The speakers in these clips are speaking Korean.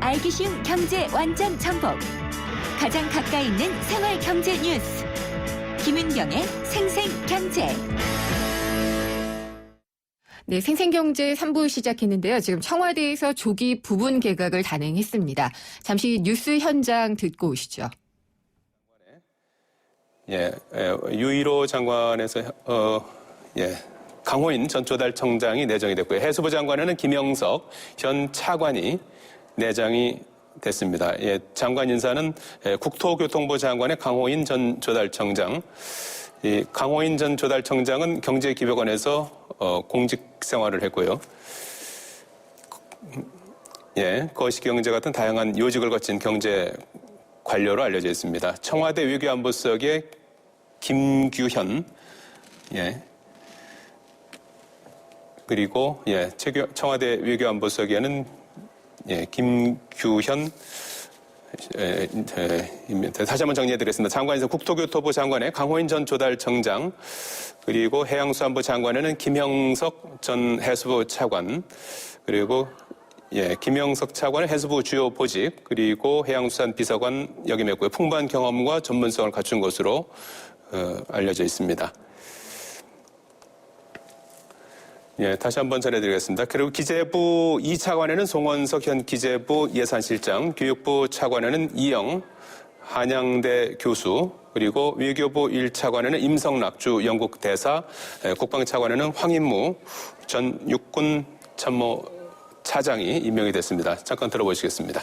알기 쉬운 경제 완전 정복. 가장 가까이 있는 생활 경제 뉴스. 김은경의 생생경제. 네, 생생경제 3부 시작했는데요. 지금 청와대에서 조기 부분 개각을 단행했습니다. 잠시 뉴스 현장 듣고 오시죠. 유일호 장관에서 강호인 전 조달청장이 내정이 됐고요. 해수부 장관에는 김영석 현 차관이 내정이 됐습니다. 장관 인사는 국토교통부 장관의 강호인 전 조달청장. 이 강호인 전 조달청장은 경제기획원에서 공직 생활을 했고요. 거시경제 같은 다양한 요직을 거친 경제 관료로 알려져 있습니다. 청와대 외교안보석의 김규현, 그리고 청와대 외교안보석에는 김규현, 다시 한번 정리해드리겠습니다. 장관에서 국토교토부 장관의 강호인 전 조달청장, 그리고 해양수산부 장관에는 김형석 전 해수부 차관, 그리고 김영석 차관의 해수부 주요 보직, 그리고 해양수산 비서관 역임했고요. 풍부한 경험과 전문성을 갖춘 것으로 알려져 있습니다. 다시 한번 전해드리겠습니다. 그리고 기재부 2차관에는 송원석 현 기재부 예산실장, 교육부 차관에는 이영 한양대 교수, 그리고 외교부 1차관에는 임성락 주 영국 대사, 국방차관에는 황인무 전 육군 참모 차장이 임명이 됐습니다. 잠깐 들어보시겠습니다.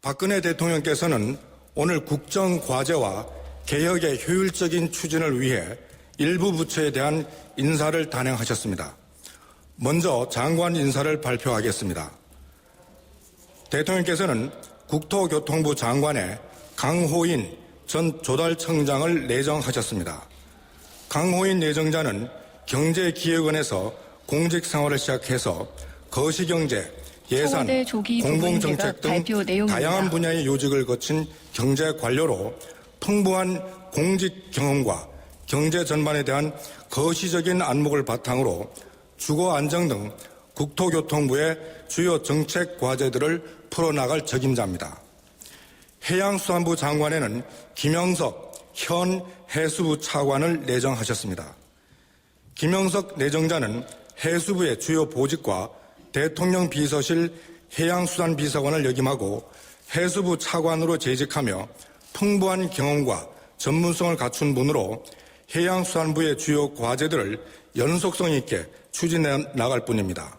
박근혜 대통령께서는 오늘 국정과제와 개혁의 효율적인 추진을 위해 일부 부처에 대한 인사를 단행하셨습니다. 먼저 장관 인사를 발표하겠습니다. 대통령께서는 국토교통부 장관에 강호인 전 조달청장을 내정하셨습니다. 강호인 내정자는 경제기획원에서 공직 생활을 시작해서 거시경제, 예산, 공공정책 등 다양한 분야의 요직을 거친 경제 관료로 풍부한 공직 경험과 경제 전반에 대한 거시적인 안목을 바탕으로 주거 안정 등 국토교통부의 주요 정책 과제들을 풀어나갈 적임자입니다. 해양수산부 장관에는 김영석 현 해수부 차관을 내정하셨습니다. 김영석 내정자는 해수부의 주요 보직과 대통령 비서실 해양수산비서관을 역임하고 해수부 차관으로 재직하며 풍부한 경험과 전문성을 갖춘 분으로 해양수산부의 주요 과제들을 연속성 있게 추진해 나갈 뿐입니다.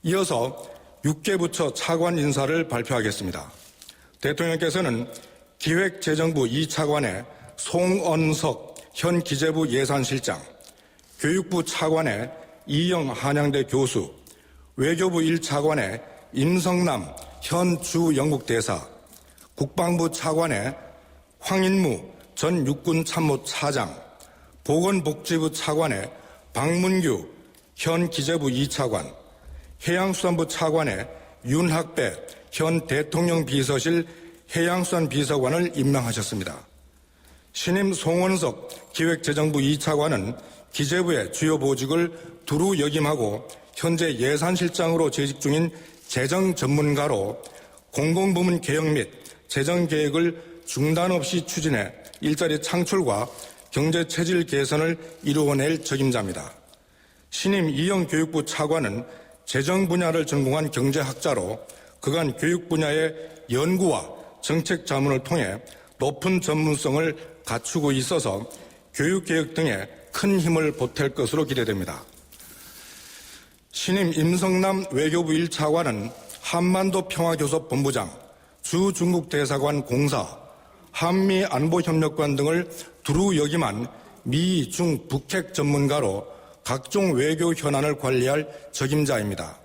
이어서 6개 부처 차관 인사를 발표하겠습니다. 대통령께서는 기획재정부 2차관에 송언석 현 기재부 예산실장, 교육부 차관에 이영 한양대 교수, 외교부 1차관에 임성남 현 주 영국 대사, 국방부 차관에 황인무 전 육군 참모 차장, 보건복지부 차관에 박문규 현 기재부 2차관, 해양수산부 차관에 윤학배 현 대통령 비서실 해양수산비서관을 임명하셨습니다. 신임 송원석 기획재정부 2차관은 기재부의 주요 보직을 두루 역임하고 현재 예산실장으로 재직 중인 재정 전문가로 공공부문 개혁 및 재정계획을 중단 없이 추진해 일자리 창출과 경제 체질 개선을 이루어낼 적임자입니다. 신임 이영 교육부 차관은 재정 분야를 전공한 경제학자로 그간 교육 분야의 연구와 정책 자문을 통해 높은 전문성을 갖추고 있어서 교육개혁 등에 큰 힘을 보탤 것으로 기대됩니다. 신임 임성남 외교부 1차관은 한반도 평화교섭본부장, 주 중국 대사관 공사, 한미안보협력관 등을 두루 역임한 미, 중, 북핵 전문가로 각종 외교 현안을 관리할 적임자입니다.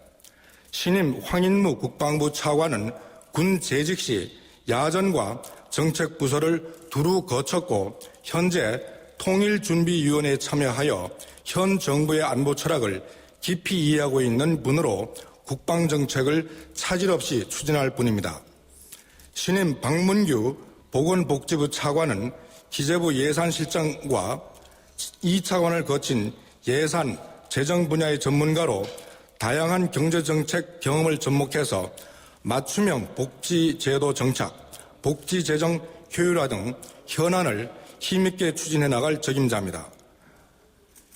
신임 황인무 국방부 차관은 군 재직 시 야전과 정책부서를 두루 거쳤고 현재 통일준비위원회에 참여하여 현 정부의 안보 철학을 깊이 이해하고 있는 분으로 국방정책을 차질 없이 추진할 분입니다. 신임 박문규 보건복지부 차관은 기재부 예산실장과 2차관을 거친 예산, 재정 분야의 전문가로 다양한 경제정책 경험을 접목해서 맞춤형 복지제도 정착, 복지재정 효율화 등 현안을 힘있게 추진해 나갈 책임자입니다.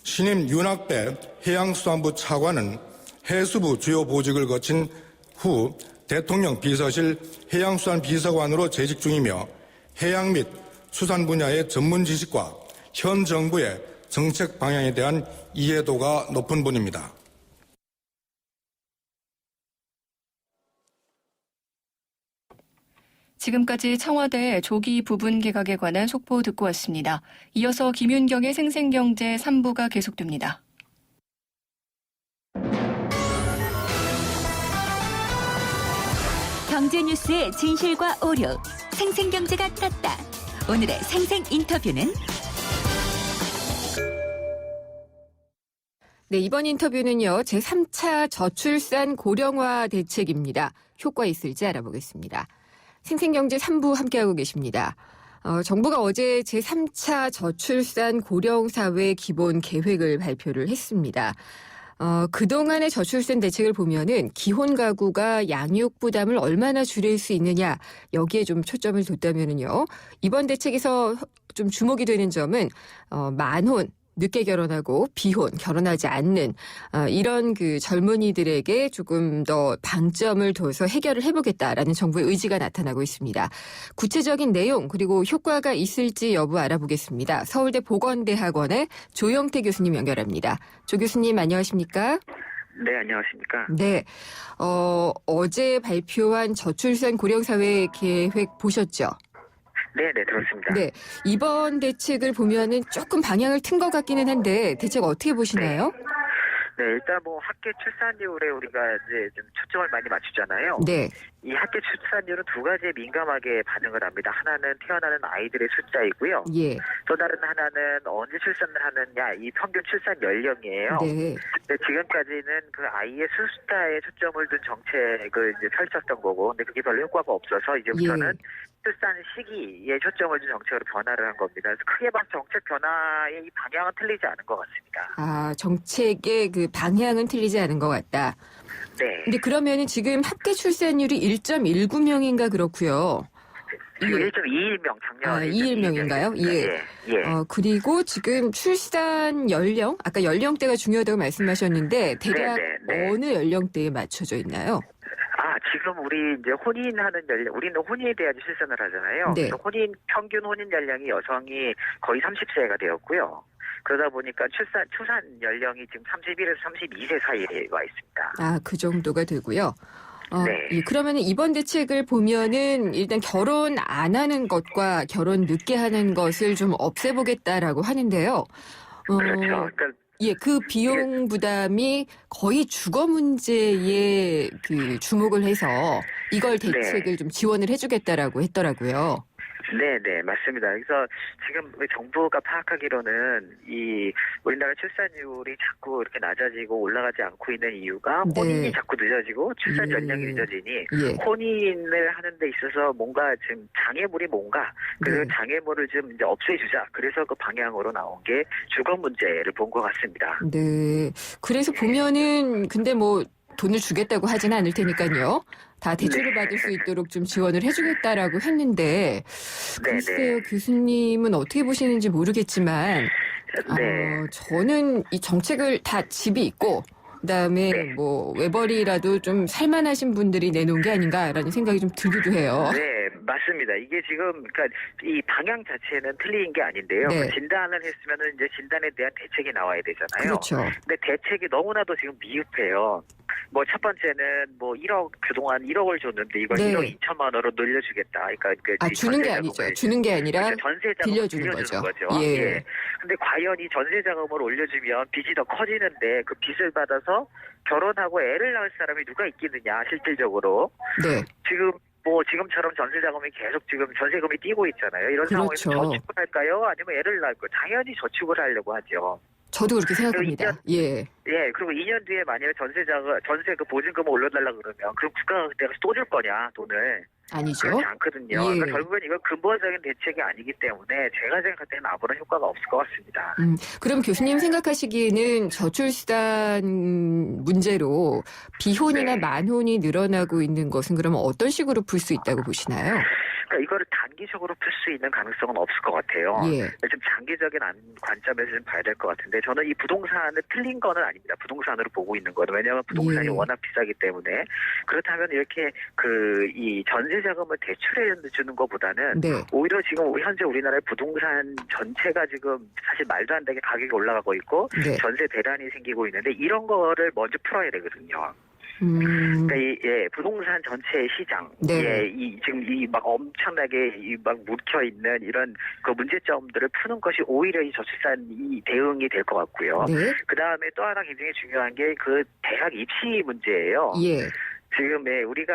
신임 윤학배 해양수산부 차관은 해수부 주요 보직을 거친 후 대통령 비서실 해양수산비서관으로 재직 중이며 해양 및 수산 분야의 전문 지식과 현 정부의 정책 방향에 대한 이해도가 높은 분입니다. 지금까지 청와대 조기 부분 개각에 관한 속보 듣고 왔습니다. 이어서 김윤경의 생생경제 3부가 계속됩니다. 경제 뉴스의 진실과 오류, 생생경제가 떴다. 오늘의 생생 인터뷰는 네, 이번 인터뷰는요. 제3차 저출산 고령화 대책입니다. 효과 있을지 알아보겠습니다. 생생경제 3부 함께하고 계십니다. 정부가 어제 제3차 저출산 고령사회 기본 계획을 발표를 했습니다. 그동안의 저출산 대책을 보면은 기혼 가구가 양육 부담을 얼마나 줄일 수 있느냐 여기에 좀 초점을 뒀다면은요. 이번 대책에서 좀 주목이 되는 점은 만혼 늦게 결혼하고 비혼, 결혼하지 않는 이런 그 젊은이들에게 조금 더 방점을 둬서 해결을 해보겠다라는 정부의 의지가 나타나고 있습니다. 구체적인 내용 그리고 효과가 있을지 여부 알아보겠습니다. 서울대 보건대학원의 조영태 교수님 연결합니다. 조 교수님 안녕하십니까? 네, 안녕하십니까? 네, 어제 발표한 저출산 고령사회 계획 보셨죠? 네, 들었습니다. 네, 이번 대책을 보면은 조금 방향을 튼 것 같기는 한데 대책 어떻게 보시나요? 네, 일단 뭐 학계 출산율에 우리가 이제 좀 초점을 많이 맞추잖아요. 네, 이 학계 출산율은 두 가지에 민감하게 반응을 합니다. 하나는 태어나는 아이들의 숫자이고요. 예, 또 다른 하나는 언제 출산을 하느냐, 이 평균 출산 연령이에요. 네, 근데 지금까지는 그 아이의 숫자에 초점을 둔 정책을 이제 펼쳤던 거고, 근데 그게 별로 효과가 없어서 이제부터는 출산 시기에 초점을 둔 정책으로 변화를 한 겁니다. 그래서 크게 봐서 정책 변화의 이 방향은 틀리지 않은 것 같습니다. 아, 정책의 그 방향은 틀리지 않은 것 같다. 네. 근데 그러면은 지금 합계 출산율이 1.19명인가 그렇고요. 지금 1.21명 작년에 21명인가요? 예. 예. 그리고 지금 출산 연령, 아까 연령대가 중요하다고 말씀하셨는데 대략 네. 어느 연령대에 맞춰져 있나요? 지금 우리 이제 혼인하는 연령, 우리는 혼인에 대한 출산을 하잖아요. 네. 그래서 평균 혼인 연령이 여성이 거의 30세가 되었고요. 그러다 보니까 출산 연령이 지금 31에서 32세 사이에 와 있습니다. 아, 그 정도가 되고요. 네. 예, 그러면 이번 대책을 보면은 일단 결혼 안 하는 것과 결혼 늦게 하는 것을 좀 없애보겠다라고 하는데요. 그렇죠. 그러니까 예, 그 비용 부담이 거의 주거 문제에 그 주목을 해서 이걸 대책을 좀 지원을 해주겠다라고 했더라고요. 네, 맞습니다. 그래서 지금 정부가 파악하기로는 이 우리나라 출산율이 자꾸 이렇게 낮아지고 올라가지 않고 있는 이유가 혼인이 자꾸 늦어지고 출산 연령이 늦어지니 혼인을 하는 데 있어서 뭔가 지금 장애물이 뭔가 그 장애물을 좀 이제 없애주자. 그래서 그 방향으로 나온 게 주거 문제를 본 것 같습니다. 네. 그래서 보면은 근데 뭐 돈을 주겠다고 하지는 않을 테니까요. 다 대출을 받을 수 있도록 좀 지원을 해주겠다라고 했는데 글쎄요, 교수님은 어떻게 보시는지 모르겠지만 저는 이 정책을 다 집이 있고 그다음에 뭐 외벌이라도 좀 살만하신 분들이 내놓은 게 아닌가라는 생각이 좀 들기도 해요. 네, 맞습니다. 이게 지금 그러니까 이 방향 자체는 틀린 게 아닌데요. 네. 진단을 했으면은 이제 진단에 대한 대책이 나와야 되잖아요. 그렇죠. 근데 대책이 너무나도 지금 미흡해요. 뭐 첫 번째는 뭐 1억 그동안 1억을 줬는데 이걸 1억 2천만 원으로 늘려주겠다. 그러니까 주는 게 아니죠. 주는 게 아니라 빌려주는 거죠. 예. 근데 과연 이 전세 자금을 올려주면 빚이 더 커지는데 그 빚을 받아서 결혼하고 애를 낳을 사람이 누가 있겠느냐 실질적으로. 네. 지금처럼 전세 자금이 계속 지금 전세금이 뛰고 있잖아요. 이런 상황에서 저축을 할까요? 아니면 애를 낳을까요? 당연히 저축을 하려고 하죠. 저도 그렇게 생각합니다. 그리고 2년 뒤에 만약에 전세 그 보증금을 올려달라 그러면 그럼 국가가 내가 또 줄 거냐 돈을. 아니죠. 그렇지 않거든요. 예. 그러니까 결국은 이거 근본적인 대책이 아니기 때문에 제가 생각할 때는 아무런 효과가 없을 것 같습니다. 그럼 교수님 생각하시기에는 저출산 문제로 비혼이나 네. 만혼이 늘어나고 있는 것은 그러면 어떤 식으로 풀 수 있다고 보시나요? 그러니까 이거를 단기적으로 풀 수 있는 가능성은 없을 것 같아요. 예. 좀 장기적인 관점에서 좀 봐야 될 것 같은데 저는 이 부동산을 틀린 거는 아닙니다. 부동산으로 보고 있는 거는. 왜냐하면 부동산이 예. 워낙 비싸기 때문에. 그렇다면 이렇게 이 전세 자금을 대출해 주는 것보다는 네. 오히려 지금 현재 우리나라의 부동산 전체가 지금 사실 말도 안 되게 가격이 올라가고 있고 네. 전세 대란이 생기고 있는데 이런 거를 먼저 풀어야 되거든요. 그러니까 부동산 전체 시장, 네. 지금 막 엄청나게 막 묵혀 있는 이런 그 문제점들을 푸는 것이 오히려 이 저출산 대응이 될 것 같고요. 네. 그 다음에 또 하나 굉장히 중요한 게 그 대학 입시 문제예요. 예. 지금 우리가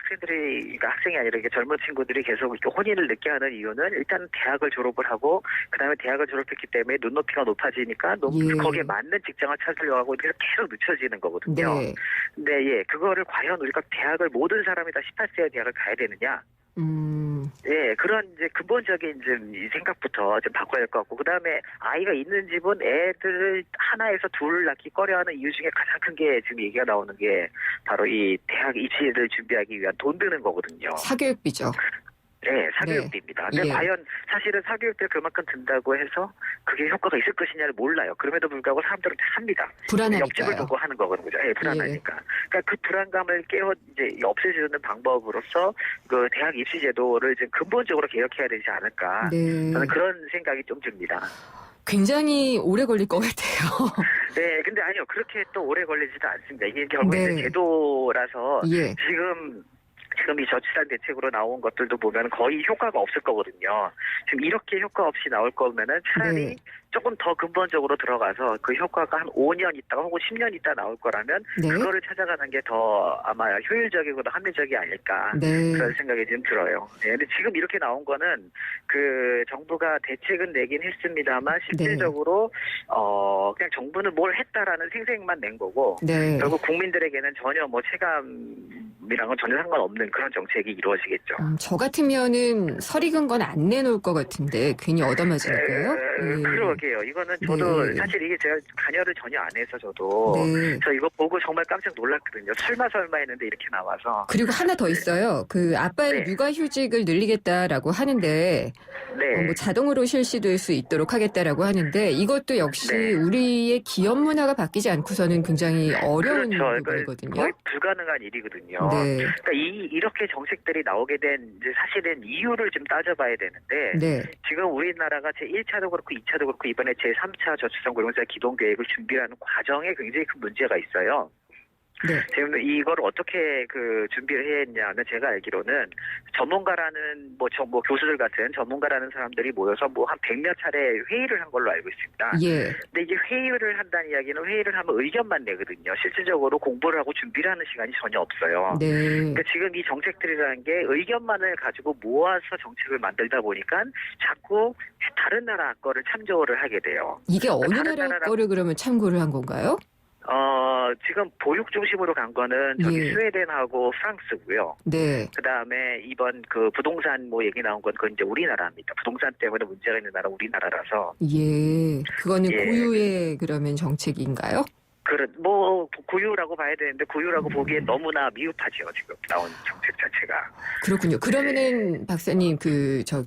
그러니까 학생이 아니라 이렇게 젊은 친구들이 계속 이렇게 혼인을 늦게 하는 이유는 일단 대학을 졸업을 하고 그다음에 대학을 졸업했기 때문에 눈높이가 높아지니까 예. 거기에 맞는 직장을 찾으려고 하고 그래서 계속 늦춰지는 거거든요. 네. 근데 그거를 과연 우리가 대학을 모든 사람이 다 18세에 대학을 가야 되느냐? 그런 이제 근본적인 이 생각부터 좀 바꿔야 될 것 같고, 그 다음에 아이가 있는 집은 애들을 하나에서 둘 낳기 꺼려하는 이유 중에 가장 큰 게 지금 얘기가 나오는 게 바로 이 대학 입시를 준비하기 위한 돈 드는 거거든요. 사교육비죠. 네, 사교육비입니다. 근데 예. 과연 사실은 사교육비를 그만큼 든다고 해서 그게 효과가 있을 것이냐를 몰라요. 그럼에도 불구하고 사람들은 다 합니다. 불안하니까요. 옆집을 보고 하는 거거든요. 불안하니까. 그러니까 그 불안감을 없애주는 방법으로서 그 대학 입시 제도를 지금 근본적으로 개혁해야 되지 않을까. 네. 저는 그런 생각이 좀 듭니다. 굉장히 오래 걸릴 것 같아요. 네, 근데 아니요. 그렇게 또 오래 걸리지도 않습니다. 이게 결국에 네. 제도라서 예. 지금 이 저출산 대책으로 나온 것들도 보면 거의 효과가 없을 거거든요. 지금 이렇게 효과 없이 나올 거면은 차라리 네. 조금 더 근본적으로 들어가서 그 효과가 한 5년 있다가 혹은 10년 있다 나올 거라면 네. 그거를 찾아가는 게 더 아마 효율적이고 더 합리적이 아닐까 네. 그런 생각이 좀 들어요. 근데 지금 이렇게 나온 거는 그 정부가 대책은 내긴 했습니다만 실질적으로 그냥 정부는 뭘 했다라는 생색만 낸 거고 네. 결국 국민들에게는 전혀 체감이란 건 전혀 상관없는 그런 정책이 이루어지겠죠. 저 같으면은 설익은 건 안 내놓을 것 같은데 괜히 얻어맞으니까요. 그러게요. 이거는 저도 네. 사실 이게 제가 자녀를 전혀 안 해서 저도 네. 저 이거 보고 정말 깜짝 놀랐거든요. 설마 했는데 이렇게 나와서. 그리고 하나 더 있어요. 그 아빠의 네. 육아휴직을 늘리겠다라고 하는데 네. 자동으로 실시될 수 있도록 하겠다라고 하는데 이것도 역시 네. 우리의 기업 문화가 바뀌지 않고서는 굉장히 어려운 그렇죠. 부분이거든요. 거의 불가능한 일이거든요. 네. 그러니까 이렇게 정책들이 나오게 된 이제 사실은 이유를 좀 따져봐야 되는데 네. 지금 우리나라가 제1차도 그렇고 2차도 그렇고 이번에 제3차 저출산 고령자 기동 계획을 준비하는 과정에 굉장히 큰 문제가 있어요. 네. 지금 이걸 어떻게 준비를 해야 했냐면 제가 알기로는 전문가라는 교수들 같은 전문가라는 사람들이 모여서 한 100몇 차례 회의를 한 걸로 알고 있습니다. 예. 근데 이게 회의를 한다는 이야기는 회의를 하면 의견만 내거든요. 실질적으로 공부를 하고 준비를 하는 시간이 전혀 없어요. 네. 그러니까 지금 이 정책들이라는 게 의견만을 가지고 모아서 정책을 만들다 보니까 자꾸 다른 나라 거를 참조를 하게 돼요. 이게 어느 다른 나라 거를 그러면 참고를 한 건가요? 지금 보육 중심으로 간 거는 예. 스웨덴하고 프랑스고요. 네. 그 다음에 이번 부동산 얘기 나온 건 그건 이제 우리나라입니다. 부동산 때문에 문제가 있는 나라 우리나라라서. 예. 그거는 예. 고유의 그러면 정책인가요? 고유라고 봐야 되는데 고유라고 보기엔 너무나 미흡하죠. 지금 나온 정책 자체가. 그렇군요. 그러면은 박사님,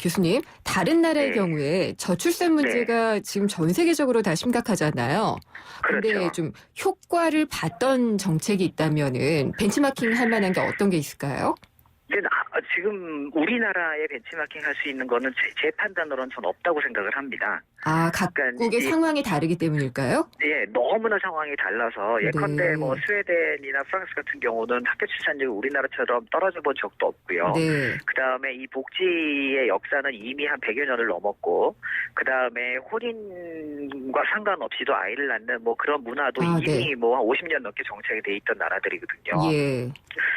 교수님, 다른 나라의 네. 경우에 저출산 문제가 지금 전 세계적으로 다 심각하잖아요. 근데 그렇죠. 좀 효과를 봤던 정책이 있다면은 벤치마킹 할 만한 게 어떤 게 있을까요? 근데 지금 우리나라에 벤치마킹 할 수 있는 거는 제 판단으로는 전 없다고 생각을 합니다. 각국의 상황이 다르기 때문일까요? 예, 너무나 상황이 달라서 예컨대 네. 스웨덴이나 프랑스 같은 경우는 학교 출산율이 우리나라처럼 떨어져 본 적도 없고요. 네. 그다음에 이 복지의 역사는 이미 한 100여 년을 넘었고 그다음에 혼인과 상관없이도 아이를 낳는 그런 문화도 이미 네. 한 50년 넘게 정착이 돼 있던 나라들이거든요. 예.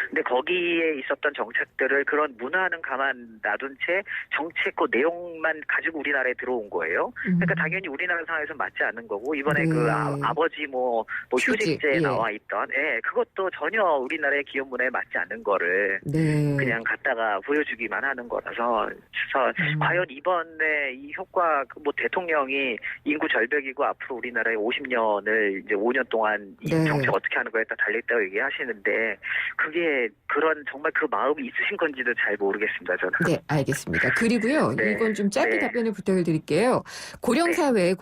근데 거기에 있었던 정책 정책들을 그런 문화는 가만 놔둔 채 정책 그 내용만 가지고 우리나라에 들어온 거예요. 그러니까 당연히 우리나라 상황에서 맞지 않는 거고 이번에 네. 그 아버지 뭐 휴직제에 예. 나와 있던 그것도 전혀 우리나라의 기업 문화에 맞지 않는 거를 네. 그냥 갖다가 보여주기만 하는 거라서 그래서 과연 이번에 이 효과 뭐 대통령이 인구 절벽이고 앞으로 우리나라의 50년을 이제 5년 동안 이 네. 정책 어떻게 하는 거에 따라 달려있다고 얘기하시는데 그게 그런 정말 그 마음이 있으신 건지도 잘 모르겠습니다. 저는. 네, 알겠습니다. 그리고요, 네. 이건 좀 짧게 네. 답변을 부탁을 드릴게요. 고령사회가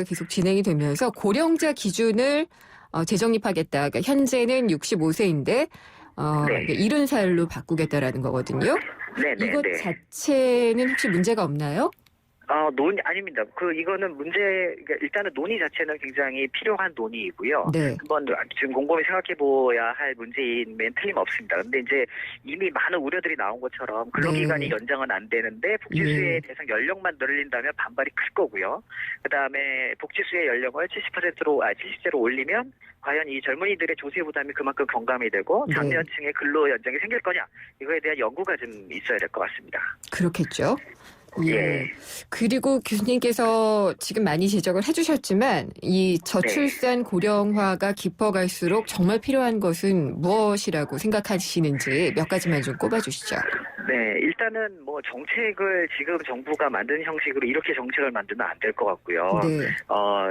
계속 진행이 되면서 고령자 기준을 재정립하겠다. 그러니까 현재는 65세인데 네. 70살로 바꾸겠다라는 거거든요. 네네. 이것 자체는 혹시 문제가 없나요? 아닙니다. 이거는 그러니까 일단은 논의 자체는 굉장히 필요한 논의이고요. 네. 한번 지금 곰곰이 생각해봐야 할 문제인면 틀림없습니다. 근데 이제 이미 많은 우려들이 나온 것처럼 근로기간이 네. 연장은 안 되는데 복지수혜 예. 대상 연령만 늘린다면 반발이 클 거고요. 그 다음에 복지수혜 연령을 70세로 올리면 과연 이 젊은이들의 조세 부담이 그만큼 경감이 되고 네. 장년층의 근로 연장이 생길 거냐 이거에 대한 연구가 좀 있어야 될 것 같습니다. 그렇겠죠. 예. 예. 그리고 교수님께서 지금 많이 지적을 해주셨지만 이 저출산 고령화가 깊어갈수록 정말 필요한 것은 무엇이라고 생각하시는지 몇 가지만 좀 꼽아주시죠. 네, 일단은 뭐 정책을 지금 정부가 만든 형식으로 이렇게 정책을 만들면 안 될 것 같고요. 네.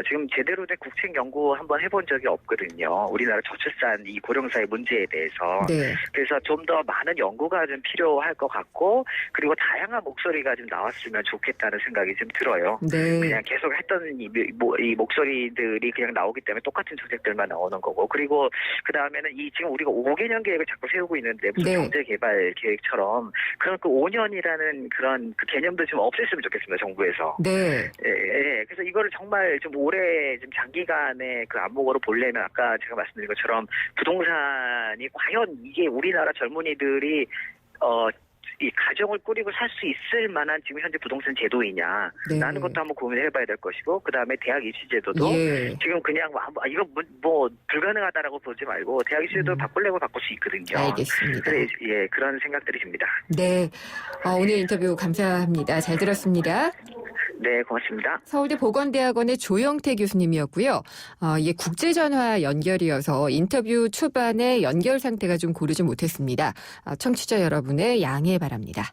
지금 제대로 된 국책 연구 한번 해본 적이 없거든요. 우리나라 저출산 이 고령사의 문제에 대해서. 네. 그래서 좀 더 많은 연구가 좀 필요할 것 같고 그리고 다양한 목소리가 좀 나왔으면 좋겠다는 생각이 좀 들어요. 네. 그냥 계속 했던 이 목소리들이 그냥 나오기 때문에 똑같은 정책들만 나오는 거고 그리고 그 다음에는 지금 우리가 5개년 계획을 자꾸 세우고 있는데 무슨 네. 경제개발 계획처럼 그런 그 5년이라는 그런 그 개념도 좀 없앴으면 좋겠습니다. 정부에서. 네. 예. 그래서 이거를 정말 좀 오래 좀 장기간의 그 안목으로 보려면 아까 제가 말씀드린 것처럼 부동산이 과연 이게 우리나라 젊은이들이 이 가정을 꾸리고 살 수 있을 만한 지금 현재 부동산 제도이냐 네. 라는 것도 한번 고민을 해봐야 될 것이고 그 다음에 대학 입시 제도도 예. 지금 그냥 이거 뭐 불가능하다라고 보지 말고 대학 입시 제도 바꾸려고 바꿀 수 있거든요. 알겠습니다. 그래, 예, 그런 생각들이 듭니다. 네. 오늘 인터뷰 감사합니다. 잘 들었습니다. 네, 고맙습니다. 서울대 보건대학원의 조영태 교수님이었고요. 이게 국제전화 연결이어서 인터뷰 초반에 연결 상태가 좀 고르지 못했습니다. 청취자 여러분의 양해 바랍니다.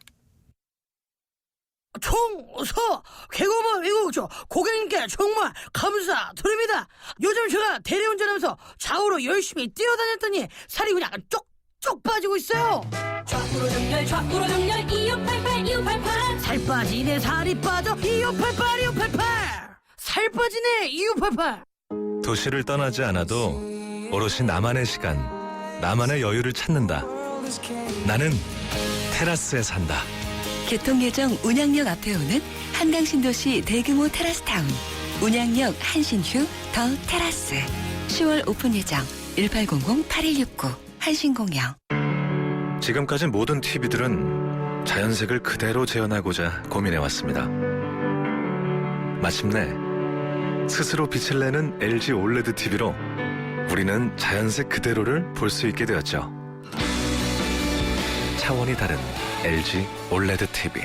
총서 개고만 외국 고객님께 정말 감사드립니다. 요즘 제가 대리운전하면서 좌우로 열심히 뛰어다녔더니 살이 그냥 쪽쪽 빠지고 있어요. 좌우로 정렬 2588 살 빠지네 살이 빠져 2588 살 빠지네 2588. 도시를 떠나지 않아도 오롯이 나만의 시간, 나만의 여유를 찾는다. 나는 테라스에 산다. 교통예정 운양역 앞에 오는 한강신도시 대규모 테라스타운 운양역 한신휴 더 테라스 10월 오픈 예정 1800-8169 한신공영. 지금까지 모든 TV들은 자연색을 그대로 재현하고자 고민해왔습니다. 마침내 스스로 빛을 내는 LG 올레드 TV로 우리는 자연색 그대로를 볼 수 있게 되었죠. 차원이 다른 LG 올레드 TV.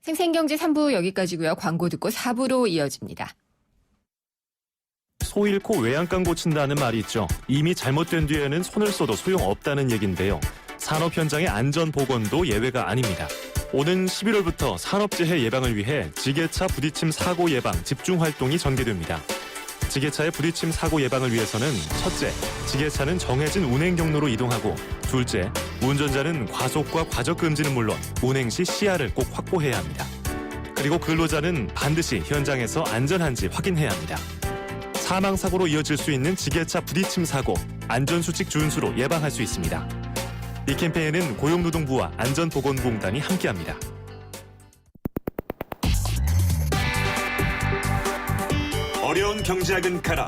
생생경제 3부 여기까지고요. 광고 듣고 4부로 이어집니다. 소 잃고 외양간 고친다는 말이 있죠. 이미 잘못된 뒤에는 손을 써도 소용없다는 얘긴데요. 산업 현장의 안전 보건도 예외가 아닙니다. 오는 11월부터 산업재해 예방을 위해 지게차 부딪힘 사고 예방 집중 활동이 전개됩니다. 지게차의 부딪힘 사고 예방을 위해서는 첫째, 지게차는 정해진 운행 경로로 이동하고 둘째, 운전자는 과속과 과적 금지는 물론 운행 시 시야를 꼭 확보해야 합니다. 그리고 근로자는 반드시 현장에서 안전한지 확인해야 합니다. 사망사고로 이어질 수 있는 지게차 부딪힘 사고, 안전수칙 준수로 예방할 수 있습니다. 이 캠페인은 고용노동부와 안전보건공단이 함께합니다. 어려운 경제학은 가라.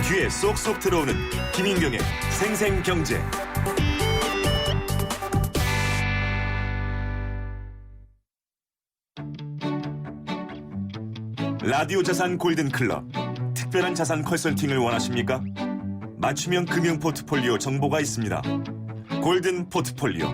귀에 쏙쏙 들어오는 김인경의 생생경제. 라디오 자산 골든클럽. 특별한 자산 컨설팅을 원하십니까? 맞춤형 금융 포트폴리오 정보가 있습니다. 골든 포트폴리오.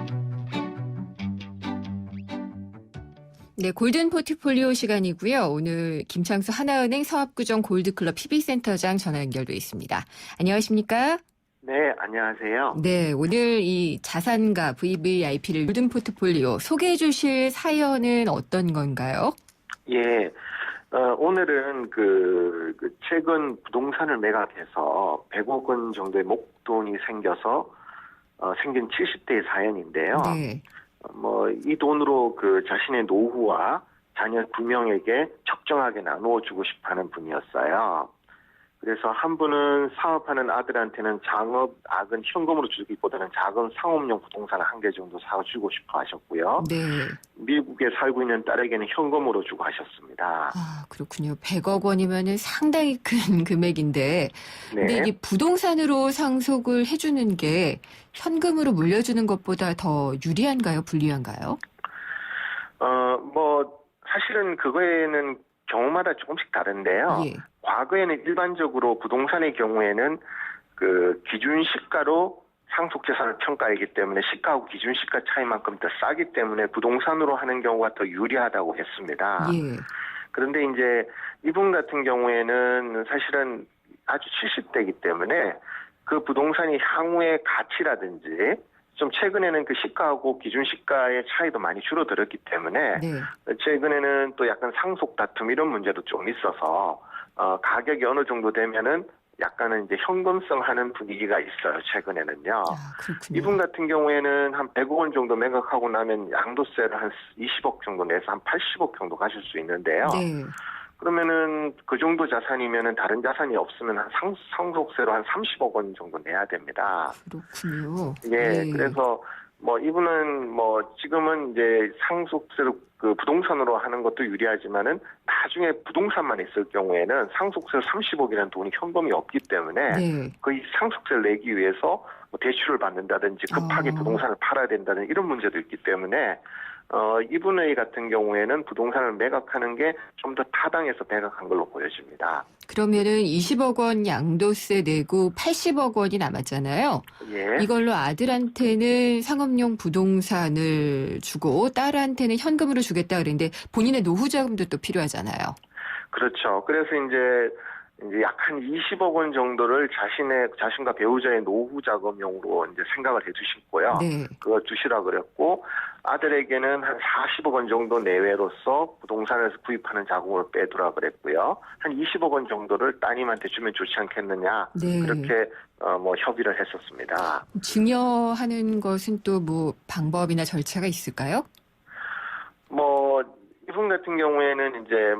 네, 골든 포트폴리오 시간이고요. 오늘 김창수 하나은행 서합구정 골드클럽 PB센터장 전화 연결돼 있습니다. 안녕하십니까? 네, 안녕하세요. 네, 오늘 이 자산가 VVIP를 골든 포트폴리오 소개해 주실 사연은 어떤 건가요? 예, 오늘은 최근 부동산을 매각해서 100억 원 정도의 목돈이 생겨서 생긴 70대의 사연인데요. 네. 이 돈으로 자신의 노후와 자녀 2명에게 적정하게 나누어 주고 싶어 하는 분이었어요. 그래서 한 분은 사업하는 아들한테는 장업악은 현금으로 주기보다는 작은 상업용 부동산 1개 정도 사주고 싶어 하셨고요. 네. 미국에 살고 있는 딸에게는 현금으로 주고 하셨습니다. 아, 그렇군요. 100억 원이면은 상당히 큰 금액인데. 네. 근데 이게 부동산으로 상속을 해주는 게 현금으로 물려주는 것보다 더 유리한가요? 불리한가요? 사실은 그거에는 경우마다 조금씩 다른데요. 예. 과거에는 일반적으로 부동산의 경우에는 기준 시가로 상속 재산을 평가하기 때문에 시가하고 기준 시가 차이만큼 더 싸기 때문에 부동산으로 하는 경우가 더 유리하다고 했습니다. 예. 그런데 이제 이분 같은 경우에는 사실은 아주 70대이기 때문에 그 부동산이 향후의 가치라든지 좀 최근에는 시가하고 기준 시가의 차이도 많이 줄어들었기 때문에 네. 최근에는 또 약간 상속 다툼 이런 문제도 좀 있어서 가격이 어느 정도 되면은 약간은 이제 현금성 하는 분위기가 있어요. 최근에는요. 아, 그렇군요. 이분 같은 경우에는 한 100억 원 정도 매각하고 나면 양도세를 한 20억 정도 내서 한 80억 정도 가실 수 있는데요. 네. 그러면은 그 정도 자산이면은 다른 자산이 없으면 한 상속세로 한 30억 원 정도 내야 됩니다. 그렇군요. 예, 네. 그래서 이분은 지금은 이제 상속세로 부동산으로 하는 것도 유리하지만은 나중에 부동산만 있을 경우에는 상속세 30억이라는 돈이 현금이 없기 때문에 네. 그 상속세를 내기 위해서 대출을 받는다든지 급하게 부동산을 팔아야 된다는 이런 문제도 있기 때문에 이분의 같은 경우에는 부동산을 매각하는 게 좀 더 타당해서 매각한 걸로 보여집니다. 그러면은 20억 원 양도세 내고 80억 원이 남았잖아요. 예. 이걸로 아들한테는 상업용 부동산을 주고 딸한테는 현금으로 주겠다 그랬는데 본인의 노후 자금도 또 필요하잖아요. 그렇죠. 그래서 이제 약 한 20억 원 정도를 자신과 배우자의 노후 자금용으로 이제 생각을 해 주시고요. 네. 그거 주시라 그랬고, 아들에게는 한 40억 원 정도 내외로서 부동산을 구입하는 자금으로 빼두라 그랬고요. 한 20억 원 정도를 따님한테 주면 좋지 않겠느냐. 네. 그렇게 협의를 했었습니다. 증여하는 것은 또 방법이나 절차가 있을까요? 이분 같은 경우에는 이제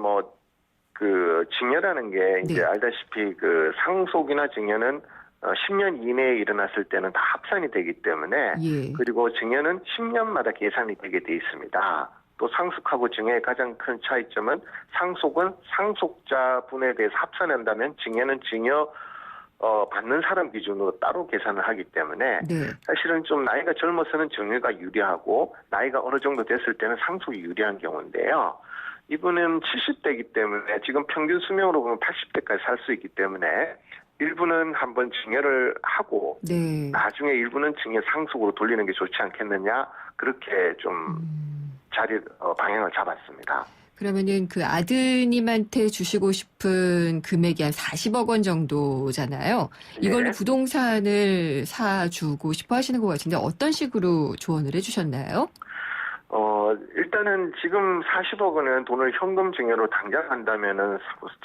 증여라는 게 이제 네. 알다시피 상속이나 증여는 10년 이내에 일어났을 때는 다 합산이 되기 때문에 예. 그리고 증여는 10년마다 계산이 되게 돼 있습니다. 또 상속하고 증여의 가장 큰 차이점은 상속은 상속자분에 대해서 합산한다면 증여는 증여 받는 사람 기준으로 따로 계산을 하기 때문에 네. 사실은 좀 나이가 젊어서는 증여가 유리하고 나이가 어느 정도 됐을 때는 상속이 유리한 경우인데요. 이분은 70대이기 때문에 지금 평균 수명으로 보면 80대까지 살 수 있기 때문에 일부는 한번 증여를 하고 네. 나중에 일부는 증여 상속으로 돌리는 게 좋지 않겠느냐 그렇게 좀 방향을 잡았습니다. 그러면은 그 아드님한테 주시고 싶은 금액이 한 40억 원 정도잖아요. 이걸로 네. 부동산을 사주고 싶어 하시는 것 같은데 어떤 식으로 조언을 해주셨나요? 일단은 지금 40억 원은 돈을 현금 증여로 당장 한다면은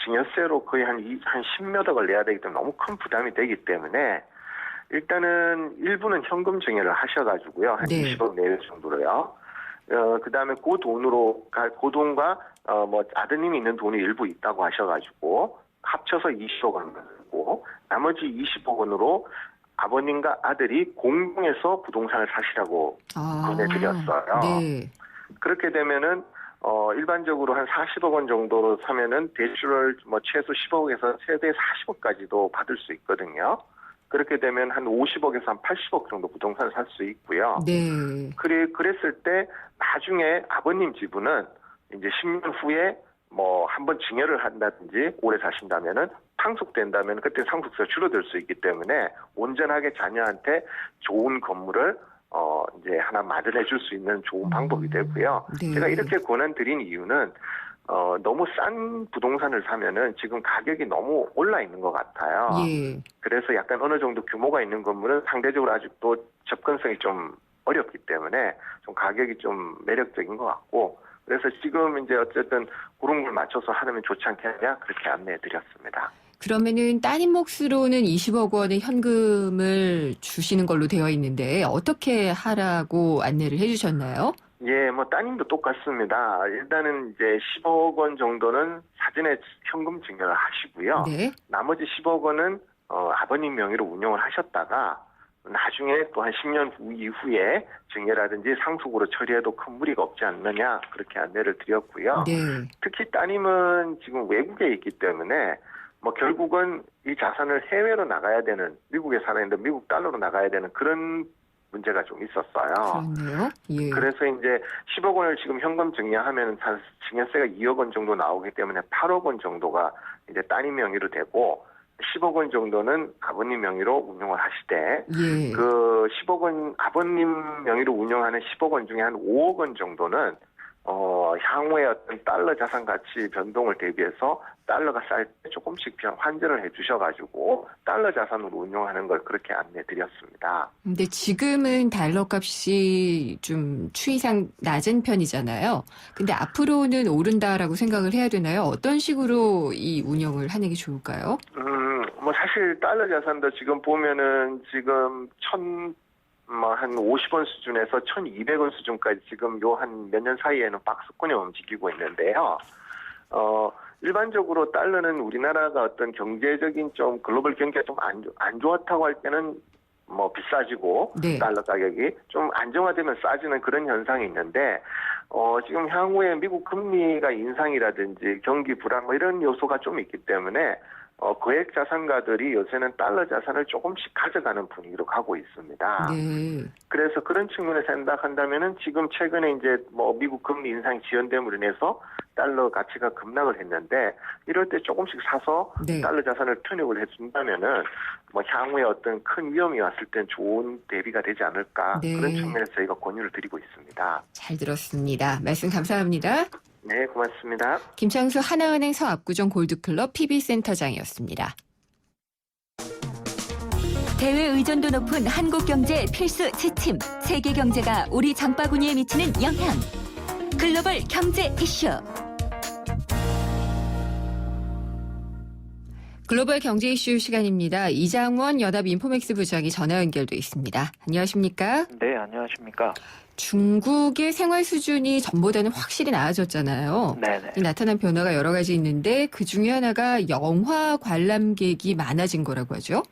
증여세로 거의 한 10몇억을 내야 되기 때문에 너무 큰 부담이 되기 때문에 일단은 일부는 현금 증여를 하셔가지고요. 한 네. 20억 내외 정도로요. 그 다음에 그 돈과, 아드님이 있는 돈이 일부 있다고 하셔가지고 합쳐서 20억 원을 내고 나머지 20억 원으로 아버님과 아들이 공동해서 부동산을 사시라고 권해드렸어요. 네. 그렇게 되면은 일반적으로 한 40억 원 정도로 사면은 대출을 최소 10억에서 최대 40억까지도 받을 수 있거든요. 그렇게 되면 한 50억에서 한 80억 정도 부동산을 살 수 있고요. 네. 그랬을 때 나중에 아버님 지분은 이제 10년 후에 한번 증여를 한다든지 오래 사신다면은 상속된다면 그때 상속세가 줄어들 수 있기 때문에 온전하게 자녀한테 좋은 건물을 이제 하나 마련해 줄 수 있는 좋은 방법이 되고요. 네. 제가 이렇게 권한 드린 이유는 너무 싼 부동산을 사면은 지금 가격이 너무 올라 있는 것 같아요. 예. 그래서 약간 어느 정도 규모가 있는 건물은 상대적으로 아직도 접근성이 좀 어렵기 때문에 좀 가격이 좀 매력적인 것 같고, 그래서 지금 이제 어쨌든 그런 걸 맞춰서 하면 좋지 않겠냐, 그렇게 안내해 드렸습니다. 그러면은 따님 몫으로는 20억 원의 현금을 주시는 걸로 되어 있는데 어떻게 하라고 안내를 해주셨나요? 예, 뭐 따님도 똑같습니다. 일단은 이제 10억 원 정도는 사전에 현금 증여를 하시고요. 네. 나머지 10억 원은 아버님 명의로 운용을 하셨다가 나중에 또 한 10년 이후에 증여라든지 상속으로 처리해도 큰 무리가 없지 않느냐, 그렇게 안내를 드렸고요. 네. 특히 따님은 지금 외국에 있기 때문에 뭐 결국은 이 자산을 해외로 나가야 되는, 미국에 살아있는데 미국 달러로 나가야 되는 그런 문제가 좀 있었어요. 그렇네요. 예. 그래서 이제 10억 원을 지금 현금 증여하면 증여세가 2억 원 정도 나오기 때문에 8억 원 정도가 이제 따님 명의로 되고, 10억 원 정도는 아버님 명의로 운용을 하시되, 예. 그 10억 원 아버님 명의로 운영하는 10억 원 중에 한 5억 원 정도는 향후에 어떤 달러 자산 가치 변동을 대비해서 달러가 쌀 때 조금씩 환전을 해주셔가지고 달러 자산으로 운용하는 걸 그렇게 안내드렸습니다. 근데 지금은 달러 값이 좀 추이상 낮은 편이잖아요. 근데 앞으로는 오른다라고 생각을 해야 되나요? 어떤 식으로 이 운영을 하는 게 좋을까요? 뭐 사실 달러 자산도 지금 보면은 지금 한 50원 수준에서 1,200원 수준까지 지금 요 한 몇 년 사이에는 박스권에 움직이고 있는데요. 일반적으로 달러는 우리나라가 어떤 경제적인 좀 글로벌 경기가 좀 안 좋았다고 할 때는 뭐 비싸지고, 네. 달러 가격이 좀 안정화되면 싸지는 그런 현상이 있는데, 지금 향후에 미국 금리가 인상이라든지 경기 불안 뭐 이런 요소가 좀 있기 때문에 거액 자산가들이 요새는 달러 자산을 조금씩 가져가는 분위기로 가고 있습니다. 네. 그래서 그런 측면에서 생각한다면은 지금 최근에 이제 뭐 미국 금리 인상이 지연됨으로 인해서 달러 가치가 급락을 했는데, 이럴 때 조금씩 사서 네. 달러 자산을 편입을 해준다면은 뭐 향후에 어떤 큰 위험이 왔을 땐 좋은 대비가 되지 않을까, 네. 그런 측면에서 저희가 권유를 드리고 있습니다. 잘 들었습니다. 말씀 감사합니다. 네, 고맙습니다. 김창수 하나은행 서압구정 골드클럽 PB센터장이었습니다. 대외 의존도 높은 한국 경제의 필수 지침, 세계 경제가 우리 장바구니에 미치는 영향. 글로벌 경제 이슈. 글로벌 경제 이슈 시간입니다. 이장원 연합 인포맥스 부장이 전화 연결돼 있습니다. 안녕하십니까? 네, 안녕하십니까? 중국의 생활 수준이 전보다는 확실히 나아졌잖아요. 네네. 나타난 변화가 여러 가지 있는데 그 중에 하나가 영화 관람객이 많아진 거라고 하죠.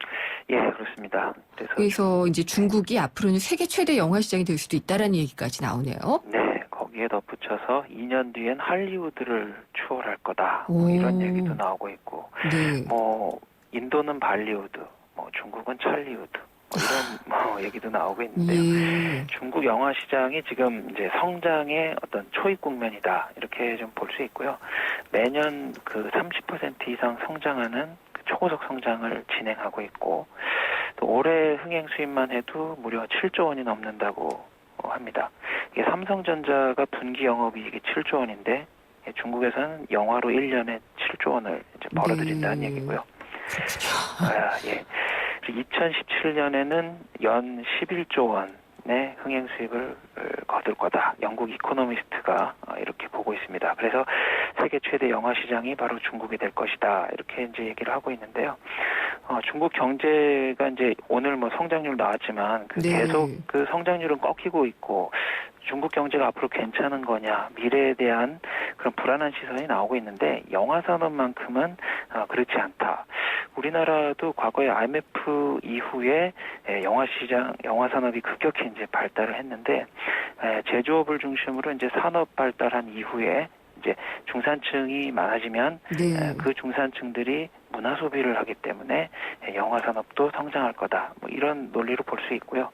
예, 그렇습니다. 그래서 이제 중국이 앞으로는 세계 최대 영화 시장이 될 수도 있다라는 얘기까지 나오네요. 네, 거기에 덧붙여서 2년 뒤엔 할리우드를 추월할 거다. 뭐 이런 얘기도 나오고 있고, 네. 뭐 인도는 발리우드, 뭐 중국은 찰리우드. 이런 얘기도 나오고 있는데요. 예. 중국 영화 시장이 지금 이제 성장의 어떤 초입 국면이다, 이렇게 좀 볼 수 있고요. 매년 그 30% 이상 성장하는 그 초고속 성장을 진행하고 있고, 또 올해 흥행 수입만 해도 무려 7조 원이 넘는다고 합니다. 이게 삼성전자가 분기 영업이익이 7조 원인데 중국에서는 영화로 1년에 7조 원을 이제 벌어들인다는 얘기고요. 예. 2017년에는 연 11조 원의 흥행 수익을 거둘 거다. 영국 이코노미스트가 이렇게 보고 있습니다. 그래서 세계 최대 영화 시장이 바로 중국이 될 것이다, 이렇게 이제 얘기를 하고 있는데요. 중국 경제가 이제 오늘 뭐 성장률 나왔지만 계속 그 성장률은 꺾이고 있고, 중국 경제가 앞으로 괜찮은 거냐, 미래에 대한 그런 불안한 시선이 나오고 있는데, 영화 산업만큼은 그렇지 않다. 우리나라도 과거에 IMF 이후에 영화 시장, 영화 산업이 급격히 이제 발달을 했는데, 제조업을 중심으로 이제 산업 발달한 이후에 이제 중산층이 많아지면 그 중산층들이 문화 소비를 하기 때문에 영화 산업도 성장할 거다. 뭐 이런 논리로 볼 수 있고요.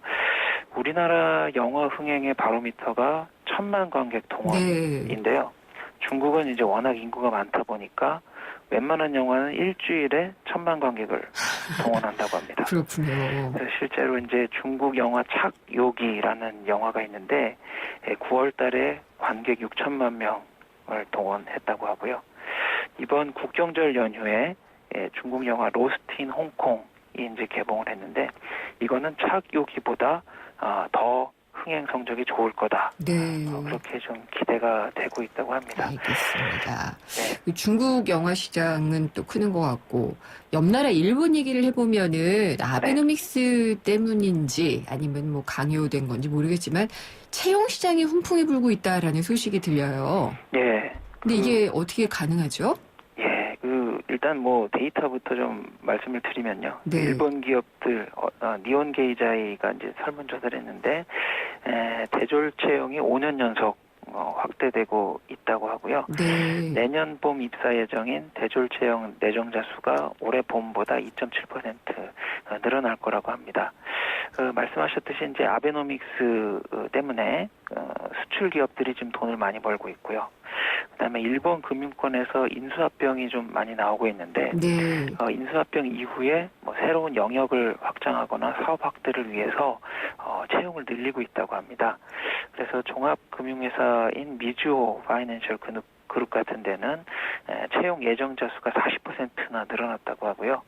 우리나라 영화 흥행의 바로미터가 1,000만 관객 동원인데요. 중국은 이제 워낙 인구가 많다 보니까 웬만한 영화는 일주일에 1,000만 관객을 동원한다고 합니다. 그렇군요. 그래서 실제로 이제 중국 영화 착요기라는 영화가 있는데 9월 달에 관객 6천만 명을 동원했다고 하고요. 이번 국경절 연휴에 중국 영화 로스트 인 홍콩이 이제 개봉을 했는데 이거는 착요기보다 더 흥행 성적이 좋을 거다. 네. 그렇게 좀 기대가 되고 있다고 합니다. 알겠습니다. 네. 중국 영화 시장은 또 크는 것 같고 옆 나라 일본 얘기를 해보면은 아베노믹스 때문인지 아니면 뭐 강요된 건지 모르겠지만 채용 시장이 훈풍이 불고 있다라는 소식이 들려요. 예. 근데 이게 어떻게 가능하죠? 예, 일단 뭐 데이터부터 좀 말씀을 드리면요. 네. 일본 기업들, 니온 게이자이가 이제 설문조사를 했는데, 대졸 채용이 5년 연속 확대되고 있다고 하고요. 네. 내년 봄 입사 예정인 대졸 채용 내정자 수가 올해 봄보다 2.7% 늘어날 거라고 합니다. 말씀하셨듯이 이제 아베노믹스 때문에 수출 기업들이 지금 돈을 많이 벌고 있고요. 그다음에 일본 금융권에서 인수합병이 좀 많이 나오고 있는데 네. 인수합병 이후에 뭐 새로운 영역을 확장하거나 사업 확대를 위해서 채용을 늘리고 있다고 합니다. 그래서 종합금융회사인 미주호 파이낸셜 그룹 같은 데는 채용 예정자 수가 40%나 늘어났다고 하고요.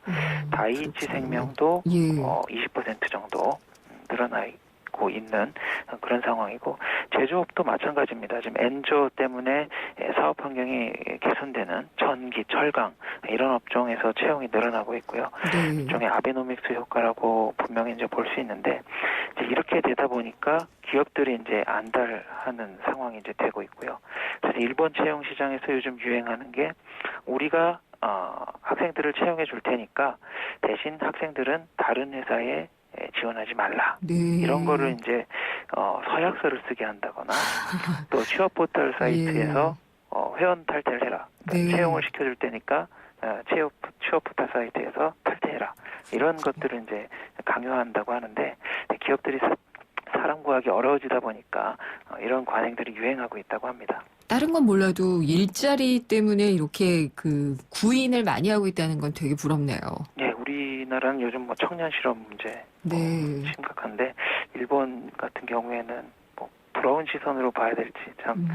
다이이치 생명도 20% 정도 늘어나고 있는 그런 상황이고 제조업도 마찬가지입니다. 지금 엔저 때문에 사업 환경이 개선되는 전기, 철강 이런 업종에서 채용이 늘어나고 있고요. 네. 일종의 아베노믹스 효과라고 분명히 이제 볼 수 있는데 이제 이렇게 되다 보니까 기업들이 이제 안달하는 상황이 이제 되고 있고요. 그래서 일본 채용 시장에서 요즘 유행하는 게 우리가 학생들을 채용해 줄 테니까 대신 학생들은 다른 회사에 지원하지 말라. 네. 이런 거를 이제 서약서를 쓰게 한다거나 또 취업 포털 사이트에서 회원 탈퇴를 해라. 그러니까 네. 채용을 시켜줄 테니까 취업 포털 사이트에서 탈퇴해라. 이런 것들을 이제 강요한다고 하는데 기업들이 사람 구하기 어려워지다 보니까 이런 관행들이 유행하고 있다고 합니다. 다른 건 몰라도 일자리 때문에 이렇게 구인을 많이 하고 있다는 건 되게 부럽네요. 네, 우리나라는 요즘 뭐 청년 실업 문제 네. 심각한데 일본 같은 경우에는 뭐 부러운 시선으로 봐야 될지 참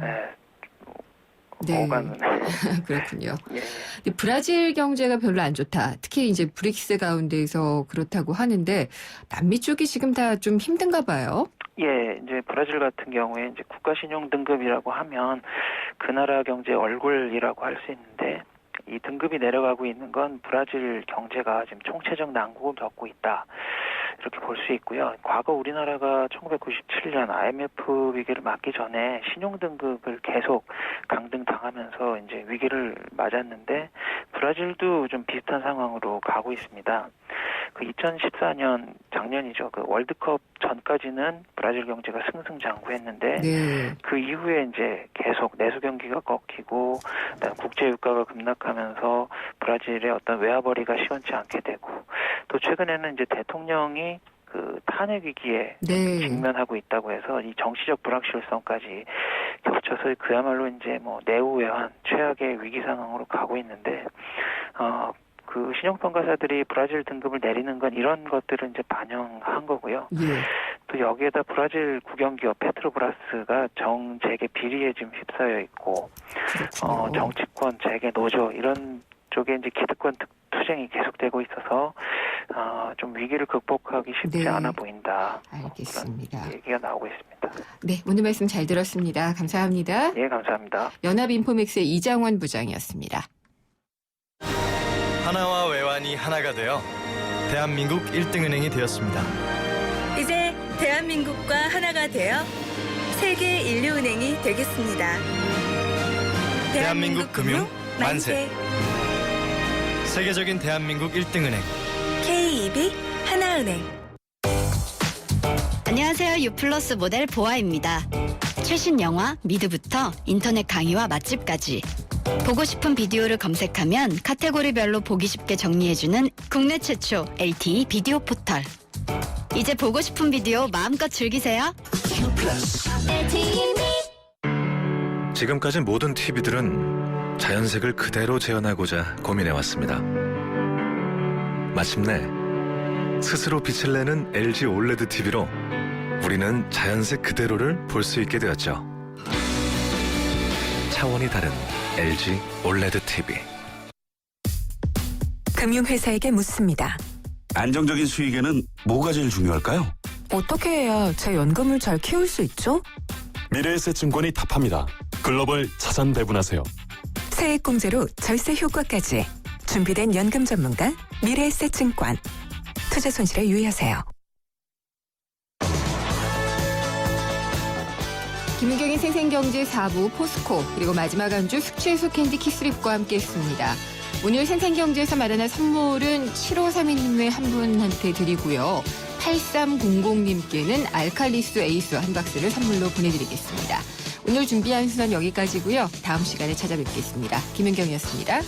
네. 오가는 그렇군요. 예. 근데 브라질 경제가 별로 안 좋다. 특히 이제 브릭스 가운데에서 그렇다고 하는데 남미 쪽이 지금 다 좀 힘든가 봐요. 예, 이제 브라질 같은 경우에 이제 국가신용 등급이라고 하면 그 나라 경제 얼굴이라고 할 수 있는데 이 등급이 내려가고 있는 건 브라질 경제가 지금 총체적 난국을 겪고 있다. 이렇게 볼 수 있고요. 과거 우리나라가 1997년 IMF 위기를 맞기 전에 신용등급을 계속 강등당하면서 이제 위기를 맞았는데 브라질도 좀 비슷한 상황으로 가고 있습니다. 2014년 작년이죠. 월드컵 전까지는 브라질 경제가 승승장구했는데 네. 그 이후에 이제 계속 내수 경기가 꺾이고 국제 유가가 급락하면서 브라질의 어떤 외화벌이가 시원치 않게 되고 또 최근에는 이제 대통령이 탄핵 위기에 네. 직면하고 있다고 해서 이 정치적 불확실성까지 겹쳐서 그야말로 이제 뭐 내후외환 최악의 위기 상황으로 가고 있는데 신용평가사들이 브라질 등급을 내리는 건 이런 것들을 이제 반영한 거고요. 예. 또 여기에다 브라질 국영기업 페트로브라스가 정재계 비리에 지금 휩싸여 있고, 정치권 재계 노조 이런 쪽에 이제 기득권 투쟁이 계속되고 있어서 좀 위기를 극복하기 쉽지 네. 않아 보인다. 알겠습니다. 그런 얘기가 나오고 있습니다. 네, 오늘 말씀 잘 들었습니다. 감사합니다. 예, 감사합니다. 연합인포맥스의 이장원 부장이었습니다. 하나와 외환이 하나가 되어 대한민국 1등은행이 되었습니다. 이제 대한민국과 하나가 되어 세계 인류은행이 되겠습니다. 대한민국 금융 만세. 세계적인 대한민국 1등은행 KEB 하나은행. 안녕하세요. 유플러스 모델 보아입니다. 최신 영화 미드부터 인터넷 강의와 맛집까지 보고 싶은 비디오를 검색하면 카테고리별로 보기 쉽게 정리해주는 국내 최초 LTE 비디오 포털. 이제 보고 싶은 비디오 마음껏 즐기세요. 지금까지 모든 TV들은 자연색을 그대로 재현하고자 고민해왔습니다. 마침내 스스로 빛을 내는 LG 올레드 TV로 우리는 자연색 그대로를 볼 수 있게 되었죠. 차원이 다른 LG 올레드 TV. 금융회사에게 묻습니다. 안정적인 수익에는 뭐가 제일 중요할까요? 어떻게 해야 제 연금을 잘 키울 수 있죠? 미래에셋증권이 답합니다. 글로벌 자산 배분하세요. 세액공제로 절세 효과까지 준비된 연금 전문가 미래에셋증권. 투자 손실에 유의하세요. 김은경의 생생경제 4부 포스코 그리고 마지막 안주 숙취해소 캔디 키스립과 함께했습니다. 오늘 생생경제에서 마련한 선물은 7532님의 한 분한테 드리고요. 8300님께는 알칼리수 에이스 한 박스를 선물로 보내드리겠습니다. 오늘 준비한 수는 여기까지고요. 다음 시간에 찾아뵙겠습니다. 김은경이었습니다.